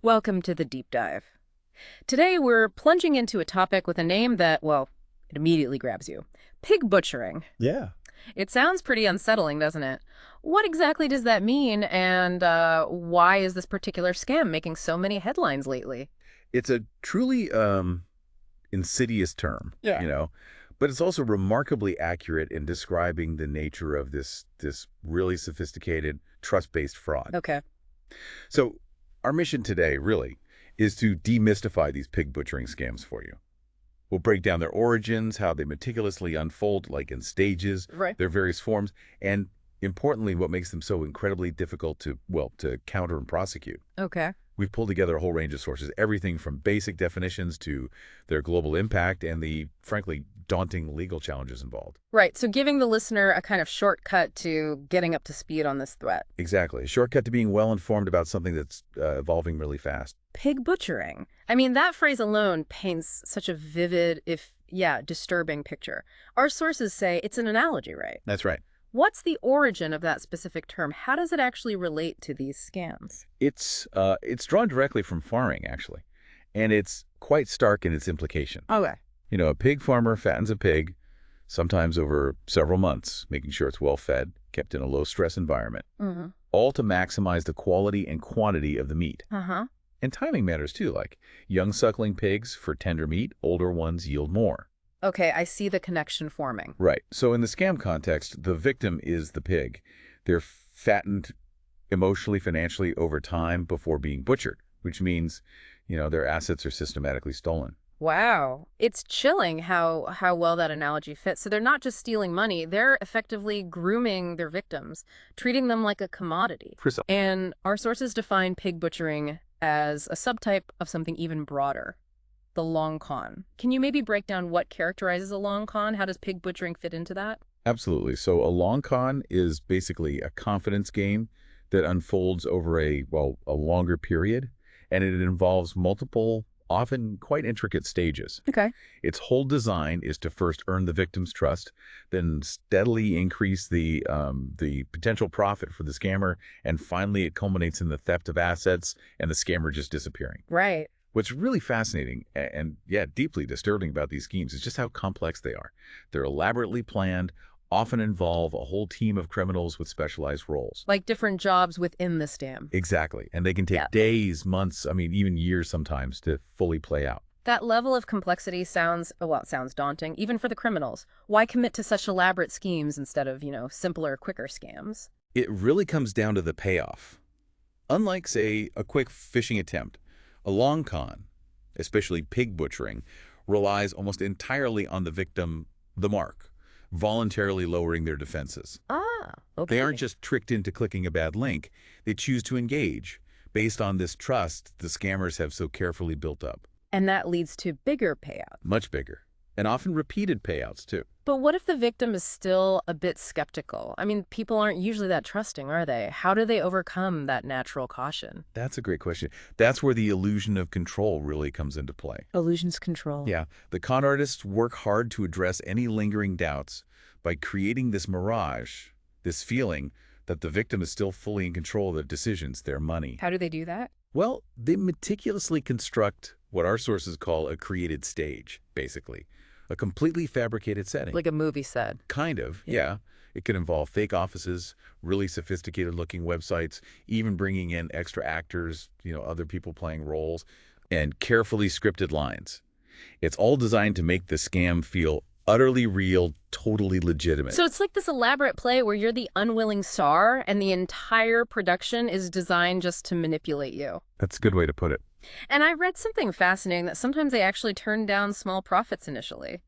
Welcome to the deep dive. Today we're plunging into a topic with a name that, well, it immediately grabs you. Pig butchering. Yeah. It sounds pretty unsettling, doesn't it? What exactly does that mean, and why is this particular scam making so many headlines lately? It's a truly insidious term, Yeah. but it's also remarkably accurate in describing the nature of this really sophisticated trust-based fraud. Okay. So our mission today really is to demystify these pig butchering scams for you. We'll break down their origins, how they meticulously unfold like in stages, Right. their various forms, and importantly, what makes them so incredibly difficult to counter and prosecute. Okay. We've pulled together a whole range of sources, everything from basic definitions to their global impact and the, frankly, daunting legal challenges involved. Right, so giving the listener a kind of shortcut to getting up to speed on this threat. Exactly. A shortcut to being well-informed about something that's evolving really fast. Pig butchering. I mean, that phrase alone paints such a vivid, if, yeah, disturbing picture. Our sources say it's an analogy, right? That's right. What's the origin of that specific term? How does it actually relate to these scams? It's drawn directly from farming, actually, and it's quite stark in its implication. Okay. A pig farmer fattens a pig, sometimes over several months, making sure it's well-fed, kept in a low-stress environment, Mm-hmm. all to maximize the quality and quantity of the meat. Uh-huh. And timing matters too, like young suckling pigs for tender meat, older ones yield more. Okay, I see the connection forming. Right. So in the scam context, the victim is the pig. They're fattened emotionally, financially over time before being butchered, which means, their assets are systematically stolen. Wow. It's chilling how well that analogy fits. So they're not just stealing money, they're effectively grooming their victims, treating them like a commodity. Precisely. And our sources define pig butchering as a subtype of something even broader, the long con. Can you maybe break down what characterizes a long con? How does pig butchering fit into that? Absolutely. So a long con is basically a confidence game that unfolds over a longer period, and it involves multiple, often quite intricate stages. Okay. Its whole design is to first earn the victim's trust, then steadily increase the potential profit for the scammer, and finally it culminates in the theft of assets and the scammer just disappearing. Right. What's really fascinating and yeah, deeply disturbing about these schemes is just how complex they are. They're elaborately planned, often involve a whole team of criminals with specialized roles. Like different jobs within the scam. Exactly. And they can take Yeah. days, months, even years sometimes to fully play out. That level of complexity sounds, well, it sounds daunting, even for the criminals. Why commit to such elaborate schemes instead of, simpler, quicker scams? It really comes down to the payoff. Unlike, say, a quick phishing attempt, a long con, especially pig butchering, relies almost entirely on the victim, the mark, voluntarily lowering their defenses. Ah, okay. They aren't just tricked into clicking a bad link. They choose to engage based on this trust the scammers have so carefully built up. And that leads to bigger payouts. Much bigger. And often repeated payouts, too. But what if the victim is still a bit skeptical? I mean, people aren't usually that trusting, are they? How do they overcome that natural caution? That's a great question. That's where the illusion of control really comes into play. Illusions control. Yeah, the con artists work hard to address any lingering doubts by creating this mirage, this feeling that the victim is still fully in control of their decisions, their money. How do they do that? Well, they meticulously construct what our sources call a created stage, basically. A completely fabricated setting. Like a movie set. Kind of, yeah. It could involve fake offices, really sophisticated-looking websites, even bringing in extra actors, other people playing roles, and carefully scripted lines. It's all designed to make the scam feel utterly real, totally legitimate. So it's like this elaborate play where you're the unwilling star and the entire production is designed just to manipulate you. That's a good way to put it. And I read something fascinating that sometimes they actually turn down small profits initially.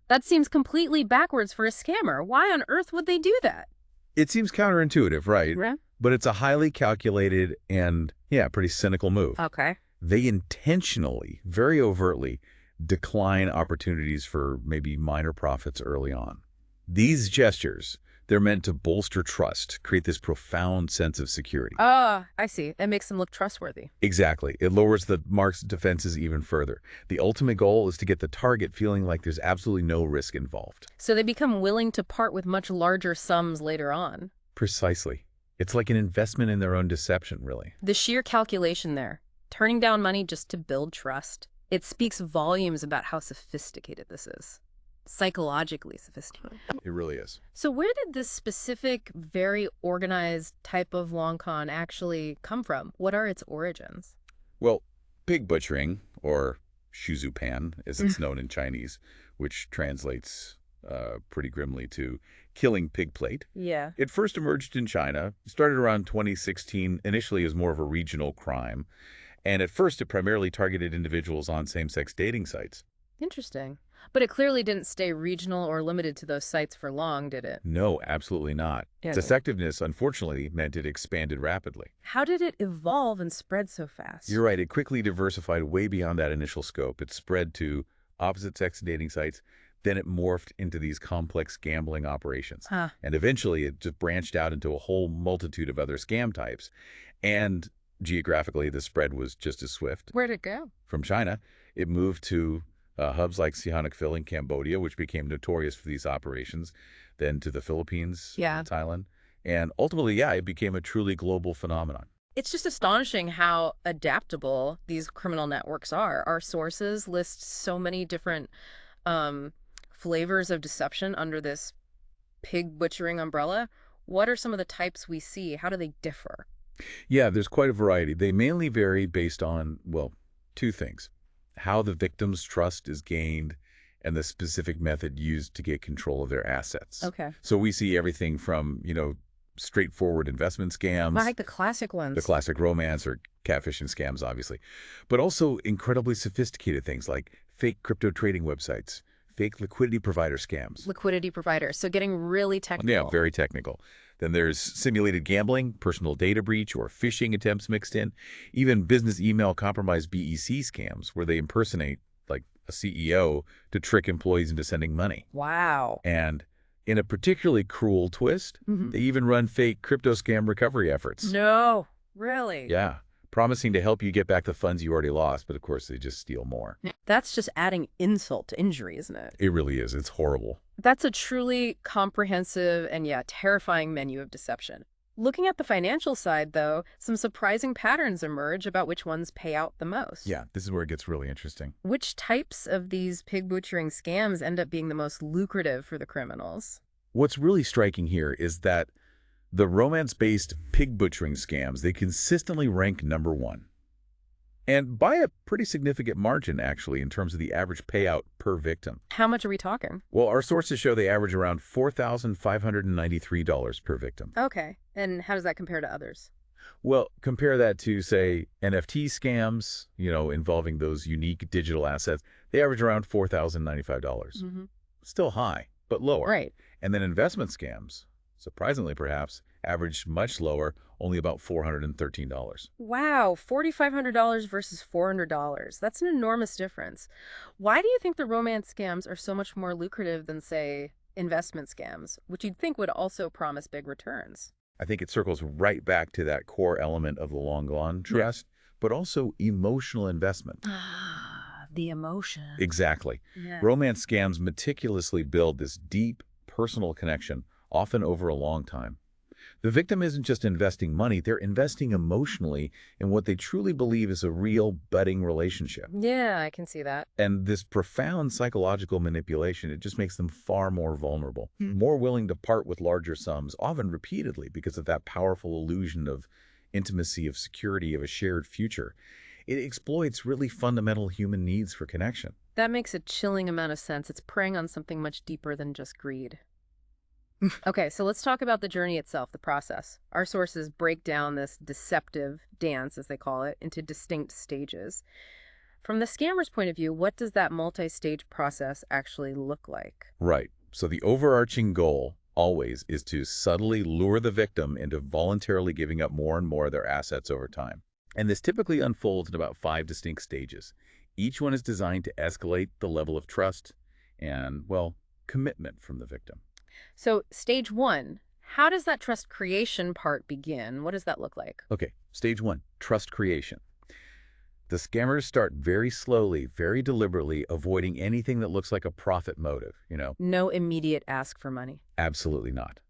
That seems completely backwards for a scammer. Why on earth would they do that? It seems counterintuitive, right? Yeah. But it's a highly calculated and, yeah, pretty cynical move. Okay. They intentionally, very overtly, decline opportunities for maybe minor profits early on. These gestures, they're meant to bolster trust, create this profound sense of security. Ah, I see. That makes them look trustworthy. Exactly. It lowers the mark's defenses even further. The ultimate goal is to get the target feeling like there's absolutely no risk involved. So they become willing to part with much larger sums later on. Precisely. It's like an investment in their own deception, really. The sheer calculation there. Turning down money just to build trust. It speaks volumes about how sophisticated this is. Psychologically sophisticated. It really is. So where did this specific, very organized type of long con actually come from? What are its origins? Well, pig butchering, or shuzupan, as it's known in Chinese, which translates pretty grimly to killing pig plate. Yeah. It first emerged in China, started around 2016, initially as more of a regional crime. And at first, it primarily targeted individuals on same-sex dating sites. Interesting. But it clearly didn't stay regional or limited to those sites for long, did it? No, absolutely not. Yeah. Its effectiveness, unfortunately, meant it expanded rapidly. How did it evolve and spread so fast? You're right, it quickly diversified way beyond that initial scope. It spread to opposite-sex dating sites, then it morphed into these complex gambling operations. Huh. And eventually, it just branched out into a whole multitude of other scam types. And geographically, the spread was just as swift. Where'd it go? From China, it moved to hubs like Sihanoukville in Cambodia, which became notorious for these operations, then to the Philippines, Yeah. Thailand, and ultimately, yeah, it became a truly global phenomenon. It's just astonishing how adaptable these criminal networks are. Our sources list so many different flavors of deception under this pig butchering umbrella. What are some of the types we see? How do they differ? Yeah, there's quite a variety. They mainly vary based on, well, two things: how the victim's trust is gained and the specific method used to get control of their assets. Okay. So we see everything from, straightforward investment scams, Like the classic ones. the classic romance or catfishing scams, obviously, but also incredibly sophisticated things like fake crypto trading websites, fake liquidity provider scams. Liquidity providers. So getting really technical. Yeah, very technical. Then there's simulated gambling, personal data breach, or phishing attempts mixed in, even business email compromise BEC scams where they impersonate like a CEO to trick employees into sending money. Wow. And in a particularly cruel twist, Mhm. they even run fake crypto scam recovery efforts. No, really? Yeah, promising to help you get back the funds you already lost, but of course they just steal more. That's just adding insult to injury, isn't it? It really is. It's horrible. That's a truly comprehensive and, yeah, terrifying menu of deception. Looking at the financial side, though, some surprising patterns emerge about which ones pay out the most. Yeah, this is where it gets really interesting. Which types of these pig butchering scams end up being the most lucrative for the criminals? What's really striking here is that the romance-based pig butchering scams, they consistently rank number one. And by a pretty significant margin, actually, in terms of the average payout per victim. How much are we talking? Well, our sources show they average around $4,593 per victim. Okay. And how does that compare to others? Well, compare that to, say, NFT scams, involving those unique digital assets. They average around $4,095. Mm-hmm. Still high, but lower. Right. And then investment scams, surprisingly perhaps, average much lower, only about $413. Wow, $4,500 versus $400. That's an enormous difference. Why do you think the romance scams are so much more lucrative than, say, investment scams, which you'd think would also promise big returns? I think it circles right back to that core element of the long gone trust, but also emotional investment. Ah, the emotion. Exactly. Yeah. Romance scams meticulously build this deep personal connection, often over a long time. The victim isn't just investing money, they're investing emotionally in what they truly believe is a real budding relationship. Yeah, I can see that. And this profound psychological manipulation, it just makes them far more vulnerable, more willing to part with larger sums, often repeatedly because of that powerful illusion of intimacy, of security, of a shared future. It exploits really fundamental human needs for connection. That makes a chilling amount of sense. It's preying on something much deeper than just greed. Okay, so let's talk about the journey itself, the process. Our sources break down this deceptive dance, as they call it, into distinct stages. From the scammer's point of view, what does that multi-stage process actually look like? Right. So the overarching goal always is to subtly lure the victim into voluntarily giving up more and more of their assets over time. And this typically unfolds in about 5 distinct stages. Each one is designed to escalate the level of trust and, well, commitment from the victim. So stage 1, how does that trust creation part begin? What does that look like? Okay, stage 1, trust creation. The scammers start very slowly, very deliberately, avoiding anything that looks like a profit motive, No immediate ask for money. Absolutely not.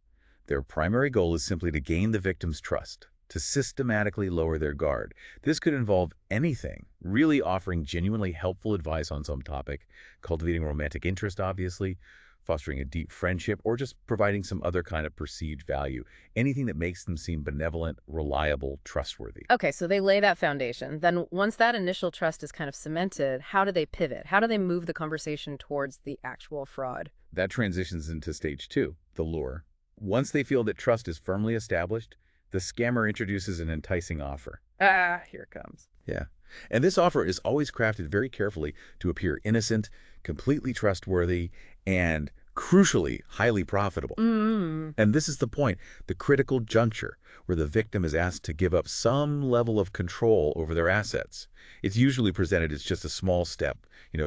Their primary goal is simply to gain the victim's trust. to systematically lower their guard. This could involve anything, really offering genuinely helpful advice on some topic, cultivating romantic interest, obviously, fostering a deep friendship, or just providing some other kind of perceived value. Anything that makes them seem benevolent, reliable, trustworthy. Okay, so they lay that foundation. Then once that initial trust is kind of cemented, how do they pivot? How do they move the conversation towards the actual fraud? That transitions into stage two, the lure. Once they feel that trust is firmly established, the scammer introduces an enticing offer. Ah, here it comes. Yeah. And this offer is always crafted very carefully to appear innocent, completely trustworthy, and crucially, highly profitable. Mm. And this is the point, the critical juncture, where the victim is asked to give up some level of control over their assets. It's usually presented as just a small step,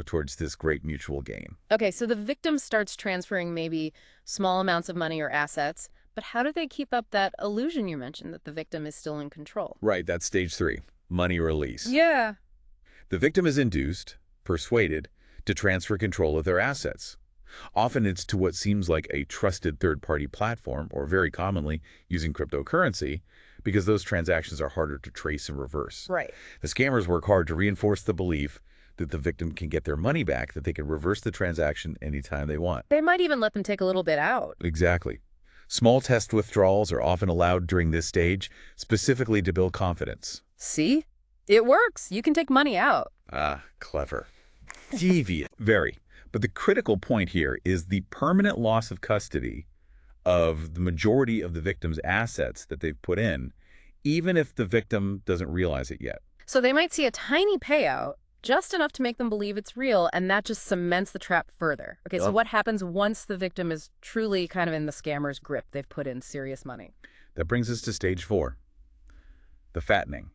towards this great mutual gain. Okay, so the victim starts transferring maybe small amounts of money or assets, but how do they keep up that illusion you mentioned that the victim is still in control? Right, that's stage three, money release. Yeah. The victim is induced, persuaded, to transfer control of their assets. Often it's to what seems like a trusted third-party platform, or very commonly using cryptocurrency, because those transactions are harder to trace and reverse. Right. The scammers work hard to reinforce the belief that the victim can get their money back, that they can reverse the transaction anytime they want. They might even let them take a little bit out. Exactly. Small test withdrawals are often allowed during this stage, specifically to build confidence. See? It works. You can take money out. Ah, clever. Deviant. Very. But the critical point here is the permanent loss of custody of the majority of the victim's assets that they've put in, even if the victim doesn't realize it yet. So they might see a tiny payout, just enough to make them believe it's real, and that just cements the trap further. Okay, so Yep. what happens once the victim is truly kind of in the scammer's grip? They've put in serious money. That brings us to stage four, the fattening.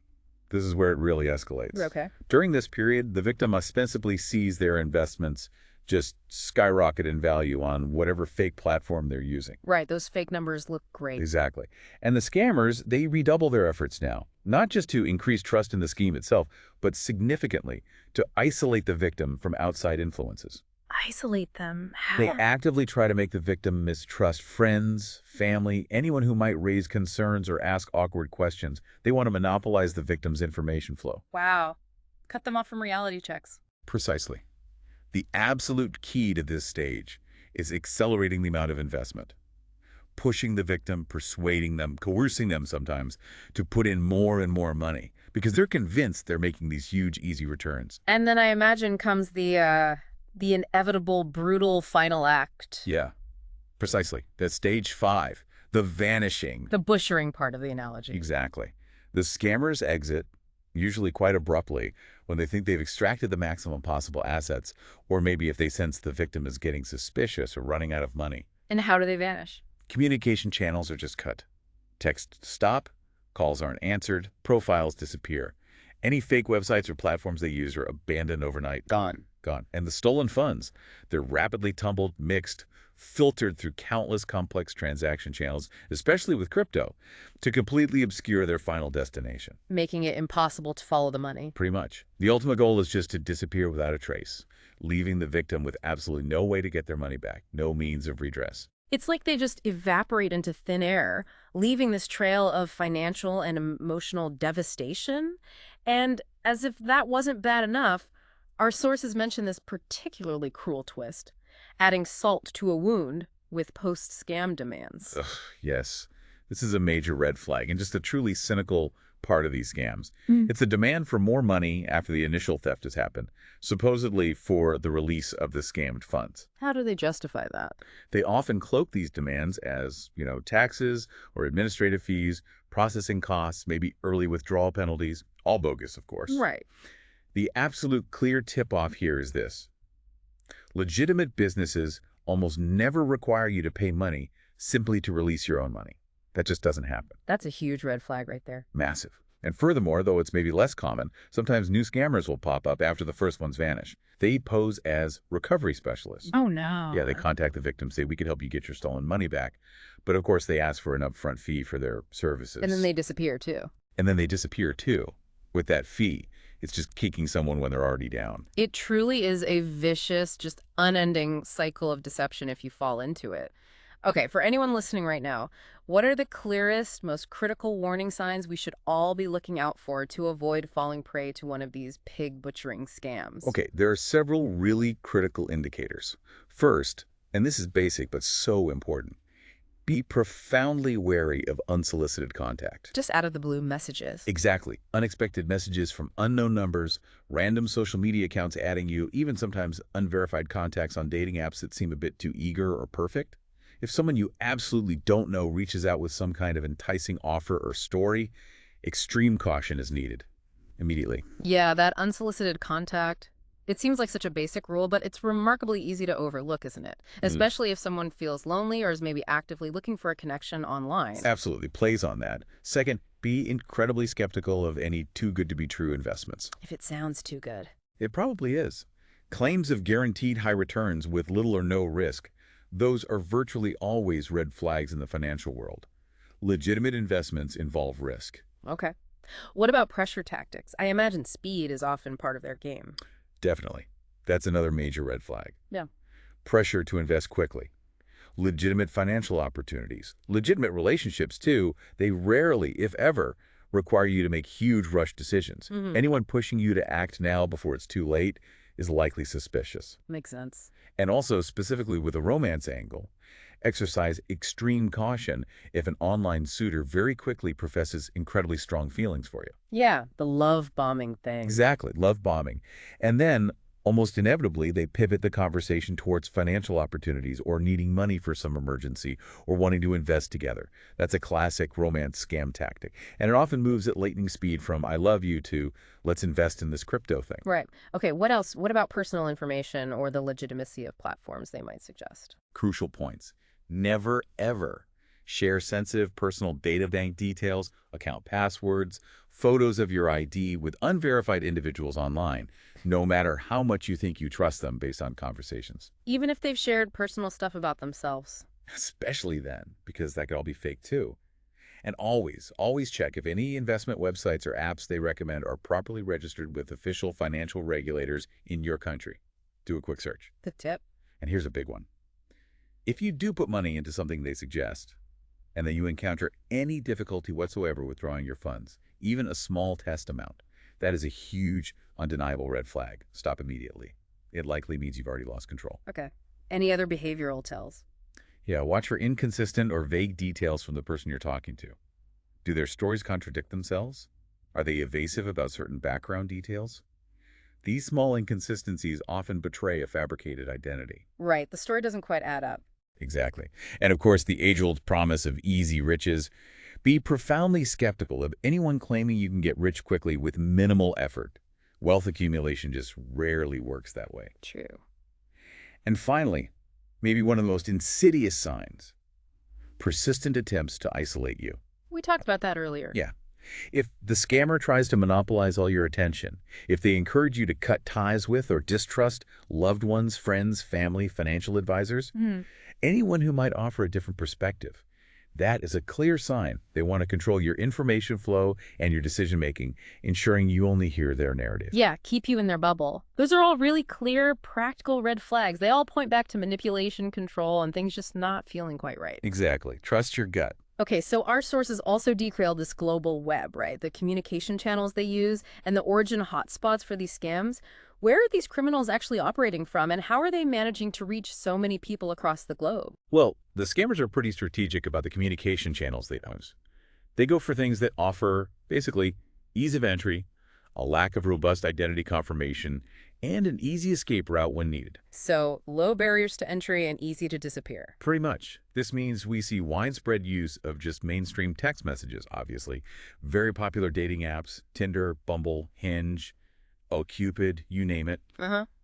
This is where it really escalates. Okay. During this period, the victim ostensibly sees their investments just skyrocket in value on whatever fake platform they're using. Right, those fake numbers look great. Exactly. And the scammers, they redouble their efforts now, not just to increase trust in the scheme itself, but significantly to isolate the victim from outside influences. Isolate them. They How? actively try to make the victim mistrust friends, family, anyone who might raise concerns or ask awkward questions. They want to monopolize the victim's information flow. Wow. Cut them off from reality checks. Precisely. The absolute key to this stage is accelerating the amount of investment, pushing the victim, persuading them, coercing them sometimes to put in more and more money because they're convinced they're making these huge, easy returns. And then I imagine comes the inevitable, brutal final act. Yeah, precisely. That's stage five, the vanishing. The butchering part of the analogy. Exactly. The scammers exit, usually quite abruptly, when they think they've extracted the maximum possible assets, or maybe if they sense the victim is getting suspicious or running out of money. And how do they vanish? Communication channels are just cut. Texts stop, calls aren't answered, profiles disappear. Any fake websites or platforms they use are abandoned overnight. Gone. And the stolen funds, they're rapidly tumbled, mixed, filtered through countless complex transaction channels, especially with crypto, to completely obscure their final destination. Making it impossible to follow the money. Pretty much. The ultimate goal is just to disappear without a trace, leaving the victim with absolutely no way to get their money back, no means of redress. It's like they just evaporate into thin air, leaving this trail of financial and emotional devastation. And as if that wasn't bad enough, our sources mention this particularly cruel twist, adding salt to a wound with post-scam demands. Ugh, yes, this is a major red flag and just a truly cynical part of these scams. It's a demand for more money after the initial theft has happened, supposedly for the release of the scammed funds. How do they justify that? They often cloak these demands as, taxes or administrative fees, processing costs, maybe early withdrawal penalties, all bogus, of course. Right. The absolute clear tip-off here is this. Legitimate businesses almost never require you to pay money simply to release your own money. That just doesn't happen. That's a huge red flag right there. Massive. And furthermore, though it's maybe less common, sometimes new scammers will pop up after the first ones vanish. They pose as recovery specialists. Oh, no. Yeah, they contact the victim, say, we could help you get your stolen money back. But of course, they ask for an upfront fee for their services. And then they disappear, too. And then they disappear, too, with that fee. It's just kicking someone when they're already down. It truly is a vicious, just unending cycle of deception if you fall into it. Okay, for anyone listening right now, what are the clearest, most critical warning signs we should all be looking out for to avoid falling prey to one of these pig butchering scams? Okay, there are several really critical indicators. First, and this is basic but so important, be profoundly wary of unsolicited contact. Just out of the blue messages. Exactly. Unexpected messages from unknown numbers, random social media accounts adding you, even sometimes unverified contacts on dating apps that seem a bit too eager or perfect. If someone you absolutely don't know reaches out with some kind of enticing offer or story, extreme caution is needed immediately. Yeah, that unsolicited contact. It seems like such a basic rule, but it's remarkably easy to overlook, isn't it? Mm, Especially if someone feels lonely or is maybe actively looking for a connection online. absolutely plays on that. Second, be incredibly skeptical of any too good to be true investments. If it sounds too good. It probably is. Claims of guaranteed high returns with little or no risk, those are virtually always red flags in the financial world. Legitimate investments involve risk. Okay. What about pressure tactics? I imagine speed is often part of their game. Definitely. That's another major red flag. Yeah. Pressure to invest quickly. Legitimate financial opportunities. Legitimate relationships, too. They rarely, if ever, require you to make huge rush decisions. Mm-hmm. Anyone pushing you to act now before it's too late is likely suspicious. Makes sense. And also, specifically with a romance angle, exercise extreme caution if an online suitor very quickly professes incredibly strong feelings for you. Yeah, the love bombing thing. Exactly, love bombing. And then, almost inevitably, they pivot the conversation towards financial opportunities or needing money for some emergency or wanting to invest together. That's a classic romance scam tactic. And it often moves at lightning speed from I love you to let's invest in this crypto thing. Right. Okay, what else? What about personal information or the legitimacy of platforms they might suggest? Crucial points. Never, ever share sensitive personal data bank details, account passwords, photos of your ID with unverified individuals online, no matter how much you think you trust them based on conversations. Even if they've shared personal stuff about themselves. Especially then, because that could all be fake too. And always check if any investment websites or apps they recommend are properly registered with official financial regulators in your country. Do a quick search. Good tip. And here's a big one. If you do put money into something they suggest, and then you encounter any difficulty whatsoever withdrawing your funds, even a small test amount, that is a huge, undeniable red flag. Stop immediately. It likely means you've already lost control. Okay. Any other behavioral tells? Yeah, watch for inconsistent or vague details from the person you're talking to. Do their stories contradict themselves? Are they evasive about certain background details? These small inconsistencies often betray a fabricated identity. Right, the story doesn't quite add up. Exactly. And of course, the age-old promise of easy riches. Be profoundly skeptical of anyone claiming you can get rich quickly with minimal effort. Wealth accumulation just rarely works that way. True. And finally, maybe one of the most insidious signs, persistent attempts to isolate you. We talked about that earlier. Yeah. If the scammer tries to monopolize all your attention, if they encourage you to cut ties with or distrust loved ones, friends, family, financial advisors, anyone who might offer a different perspective, that is a clear sign they want to control your information flow and your decision-making, ensuring you only hear their narrative. Yeah, keep you in their bubble. Those are all really clear, practical red flags. They all point back to manipulation, control, and things just not feeling quite right. Exactly. Trust your gut. Okay, so our sources also detail this global web, right? The communication channels they use and the origin hotspots for these scams. Where are these criminals actually operating from, and how are they managing to reach so many people across the globe? Well, the scammers are pretty strategic about the communication channels they use. They go for things that offer, basically, ease of entry, a lack of robust identity confirmation, and an easy escape route when needed. So, low barriers to entry and easy to disappear. Pretty much. This means we see widespread use of just mainstream text messages, obviously. Very popular dating apps, Tinder, Bumble, Hinge, Cupid, you name it.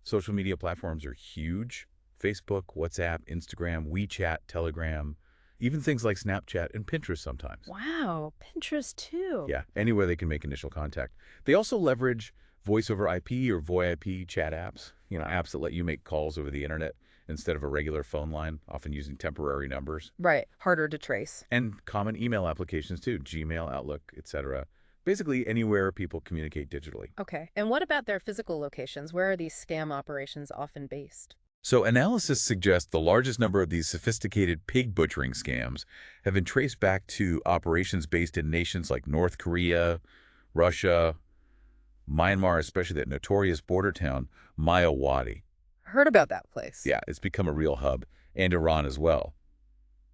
Social media platforms are huge. Facebook, WhatsApp, Instagram, WeChat, Telegram, even things like Snapchat and Pinterest sometimes. Wow, Pinterest too. Yeah, anywhere they can make initial contact. They also leverage voice over IP or VoIP chat apps, apps that let you make calls over the internet instead of a regular phone line, often using temporary numbers. Right, harder to trace. And common email applications too, Gmail, Outlook, etc. Basically anywhere people communicate digitally. Okay, and what about their physical locations? Where are these scam operations often based? So analysis suggests the largest number of these sophisticated pig butchering scams have been traced back to operations based in nations like North Korea, Russia, Myanmar, especially that notorious border town, Mayawati. Heard about that place. Yeah, it's become a real hub, and Iran as well.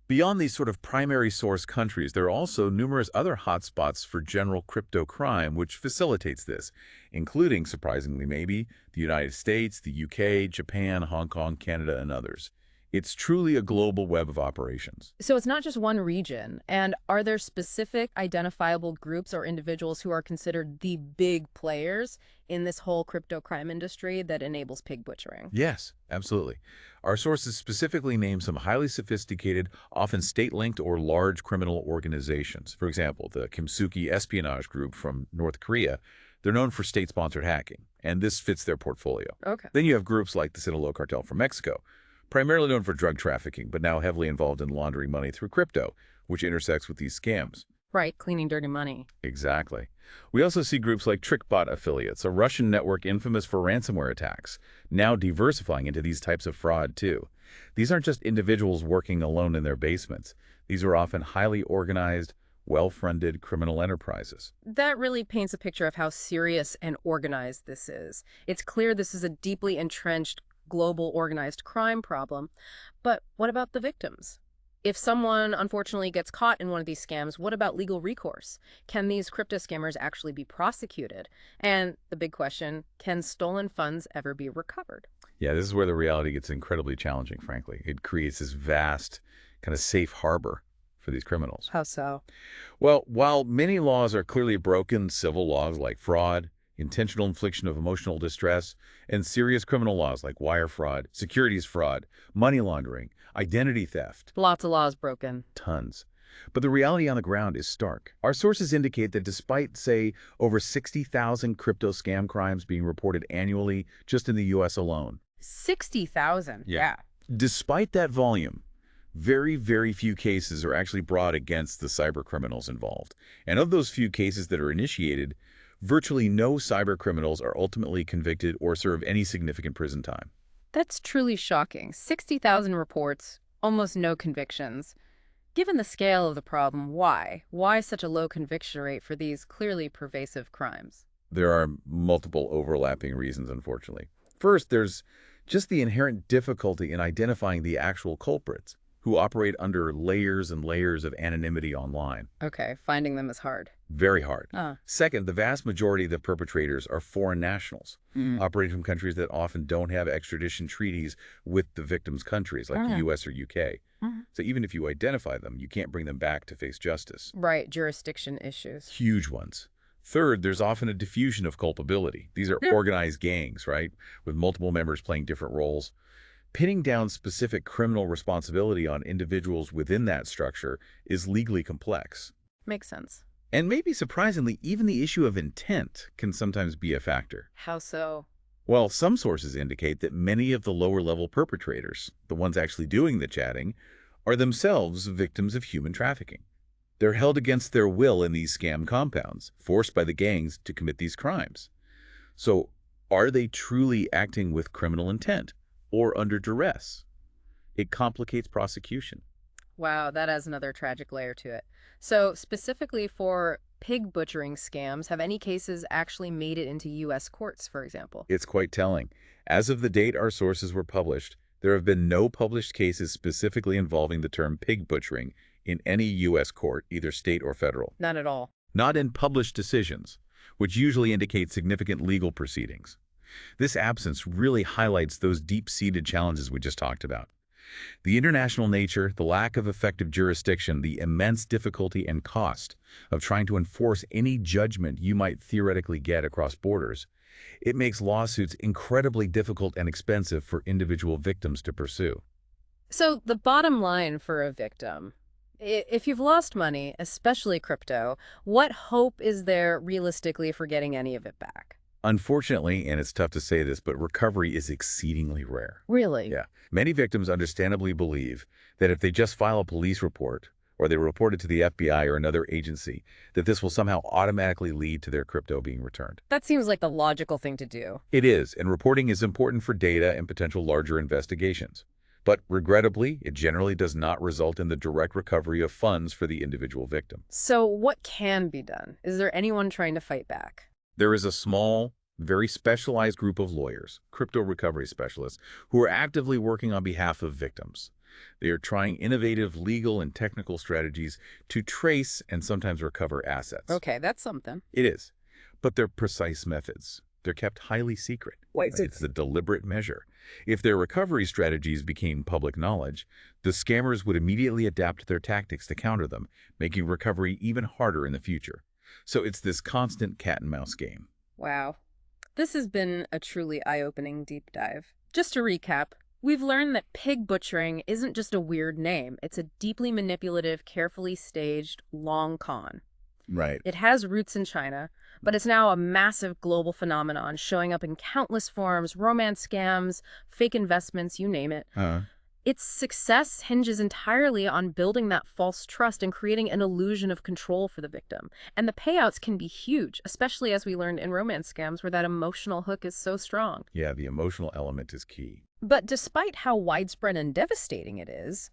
Beyond these sort of primary source countries, there are also numerous other hotspots for general crypto crime, which facilitates this, including, surprisingly maybe, the United States, the UK, Japan, Hong Kong, Canada, and others. It's truly a global web of operations. So it's not just one region. And are there specific identifiable groups or individuals who are considered the big players in this whole crypto crime industry that enables pig butchering? Yes, absolutely. Our sources specifically name some highly sophisticated, often state-linked or large criminal organizations. For example, the Kimsuki espionage group from North Korea. They're known for state-sponsored hacking, and this fits their portfolio. Okay. Then you have groups like the Sinaloa cartel from Mexico, primarily known for drug trafficking, but now heavily involved in laundering money through crypto, which intersects with these scams. Right, cleaning dirty money. Exactly. We also see groups like TrickBot affiliates, a Russian network infamous for ransomware attacks, now diversifying into these types of fraud, too. These aren't just individuals working alone in their basements. These are often highly organized, well-funded criminal enterprises. That really paints a picture of how serious and organized this is. It's clear this is a deeply entrenched global organized crime problem. But what about the victims? If someone unfortunately gets caught in one of these scams, what about legal recourse? Can these crypto scammers actually be prosecuted? And the big question, can stolen funds ever be recovered? Yeah, this is where the reality gets incredibly challenging, frankly. It creates this vast kind of safe harbor for these criminals. How so? Well, while many laws are clearly broken, civil laws like fraud, intentional infliction of emotional distress, and serious criminal laws like wire fraud, securities fraud, money laundering, identity theft, Lots of laws broken. tons. But the reality on the ground is stark. Our sources indicate that despite, say, over 60,000 crypto scam crimes being reported annually just in the U.S. alone, 60,000. Yeah. Despite that volume, very, very few cases are actually brought against the cybercriminals involved. And of those few cases that are initiated, virtually no cybercriminals are ultimately convicted or serve any significant prison time. That's truly shocking. 60,000 reports, almost no convictions. Given the scale of the problem, why? Why such a low conviction rate for these clearly pervasive crimes? There are multiple overlapping reasons, unfortunately. First, there's just the inherent difficulty in identifying the actual culprits, who operate under layers and layers of anonymity online. Okay, finding them is hard. Very hard. Ah. Second, the vast majority of the perpetrators are foreign nationals, operating from countries that often don't have extradition treaties with the victims' countries, like the U.S. or U.K. So even if you identify them, you can't bring them back to face justice. Right, jurisdiction issues. Huge ones. Third, there's often a diffusion of culpability. These are organized gangs, right, with multiple members playing different roles. Pinning down specific criminal responsibility on individuals within that structure is legally complex. Makes sense. And maybe surprisingly, even the issue of intent can sometimes be a factor. How so? Well, some sources indicate that many of the lower-level perpetrators, the ones actually doing the chatting, are themselves victims of human trafficking. They're held against their will in these scam compounds, forced by the gangs to commit these crimes. So, are they truly acting with criminal intent or under duress? It complicates prosecution. Wow, that has another tragic layer to it. So, specifically for pig butchering scams, have any cases actually made it into U.S. courts, for example? It's quite telling. As of the date our sources were published, there have been no published cases specifically involving the term pig butchering in any U.S. court, either state or federal. Not at all. Not in published decisions, which usually indicate significant legal proceedings. This absence really highlights those deep-seated challenges we just talked about. The international nature, the lack of effective jurisdiction, the immense difficulty and cost of trying to enforce any judgment you might theoretically get across borders, it makes lawsuits incredibly difficult and expensive for individual victims to pursue. So, the bottom line for a victim, if you've lost money, especially crypto, what hope is there realistically for getting any of it back? Unfortunately, and it's tough to say this, but recovery is exceedingly rare. Really? Yeah. Many victims understandably believe that if they just file a police report or they report it to the FBI or another agency, that this will somehow automatically lead to their crypto being returned. That seems like the logical thing to do. It is, and reporting is important for data and potential larger investigations. But regrettably, it generally does not result in the direct recovery of funds for the individual victim. So what can be done? Is there anyone trying to fight back? There is a small, very specialized group of lawyers, crypto recovery specialists, who are actively working on behalf of victims. They are trying innovative legal and technical strategies to trace and sometimes recover assets. Okay, that's something. It is, but they're precise methods. They're kept highly secret. Wait, so It's a deliberate measure. If their recovery strategies became public knowledge, the scammers would immediately adapt their tactics to counter them, making recovery even harder in the future. So it's this constant cat and mouse game. wow. This has been a truly eye-opening deep dive. Just to recap, we've learned that pig butchering isn't just a weird name. It's a deeply manipulative, carefully staged, long con. Right. It has roots in China, but it's now a massive global phenomenon showing up in countless forms, romance scams, fake investments, you name it. Its success hinges entirely on building that false trust and creating an illusion of control for the victim. And the payouts can be huge, especially as we learned in romance scams where that emotional hook is so strong. Yeah, the emotional element is key. But despite how widespread and devastating it is,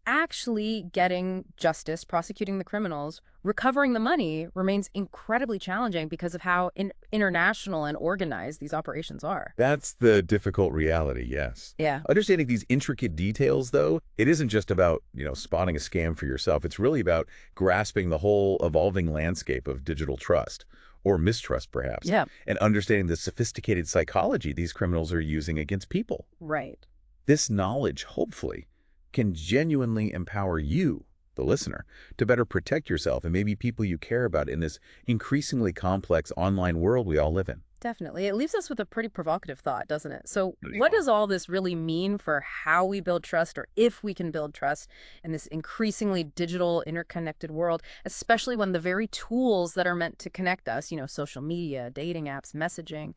actually getting justice, prosecuting the criminals, recovering the money remains incredibly challenging because of how international and organized these operations are. That's the difficult reality, yes. Yeah. Understanding these intricate details, though, it isn't just about, spotting a scam for yourself. It's really about grasping the whole evolving landscape of digital trust, or mistrust, perhaps, Yeah. and understanding the sophisticated psychology these criminals are using against people. Right. This knowledge, hopefully, can genuinely empower you, the listener, to better protect yourself and maybe people you care about in this increasingly complex online world we all live in. Definitely. It leaves us with a pretty provocative thought, doesn't it? So Really what fun. does all this really mean for how we build trust, or if we can build trust in this increasingly digital, interconnected world, especially when the very tools that are meant to connect us, social media, dating apps, messaging,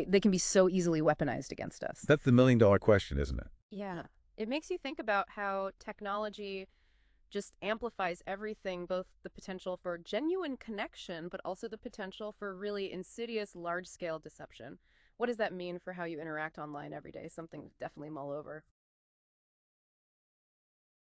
they can be so easily weaponized against us? That's the million-dollar question, isn't it? Yeah. It makes you think about how technology just amplifies everything, both the potential for genuine connection, but also the potential for really insidious, large-scale deception. What does that mean for how you interact online every day? Something to definitely mull over.